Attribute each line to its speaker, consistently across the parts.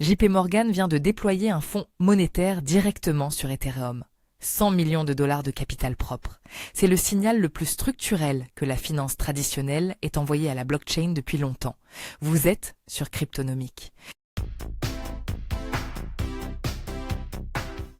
Speaker 1: JP Morgan vient de déployer un fonds monétaire directement sur Ethereum. 100 millions de dollars de capital propre. C'est le signal le plus structurel que la finance traditionnelle ait envoyé à la blockchain depuis longtemps. Vous êtes sur Cryptonomics.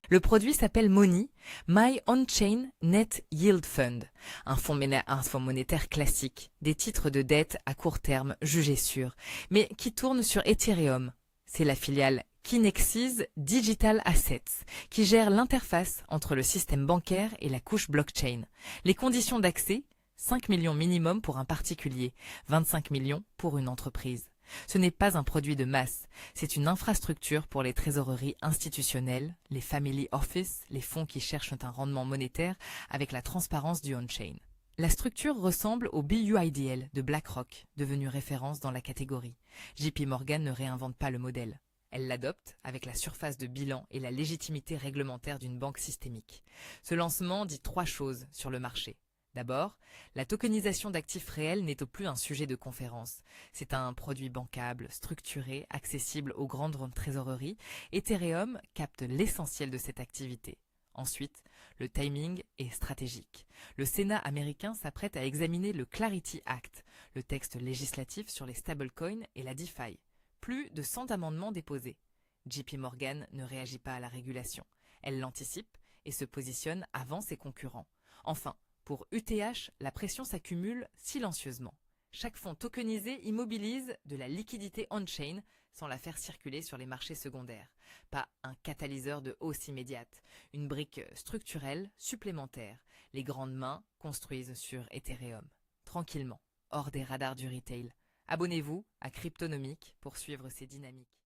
Speaker 1: Le produit s'appelle MONI, My On-Chain Net Yield Fund, un fonds monétaire classique, des titres de dette à court terme jugés sûrs, mais qui tourne sur Ethereum. C'est la filiale Kinexys Digital Assets, qui gère l'interface entre le système bancaire et la couche blockchain. Les conditions d'accès, 5 millions minimum pour un particulier, 25 millions pour une entreprise. Ce n'est pas un produit de masse, c'est une infrastructure pour les trésoreries institutionnelles, les family office, les fonds qui cherchent un rendement monétaire avec la transparence du on-chain. La structure ressemble au BUIDL de BlackRock, devenu référence dans la catégorie. JP Morgan ne réinvente pas le modèle. Elle l'adopte avec la surface de bilan et la légitimité réglementaire d'une banque systémique. Ce lancement dit 3 choses sur le marché. D'abord, la tokenisation d'actifs réels n'est plus un sujet de conférence. C'est un produit bancable, structuré, accessible aux grandes trésoreries. Ethereum capte l'essentiel de cette activité. Ensuite, le timing est stratégique. Le Sénat américain s'apprête à examiner le Clarity Act, le texte législatif sur les stablecoins et la DeFi. Plus de 100 amendements déposés. JP Morgan ne réagit pas à la régulation. Elle l'anticipe et se positionne avant ses concurrents. Enfin, pour UTH, la pression s'accumule silencieusement. Chaque fonds tokenisé immobilise de la liquidité on-chain sans la faire circuler sur les marchés secondaires. Pas un catalyseur de hausse immédiate, une brique structurelle supplémentaire. Les grandes mains construisent sur Ethereum. Tranquillement, hors des radars du retail. Abonnez-vous à Cryptonomics pour suivre ces dynamiques.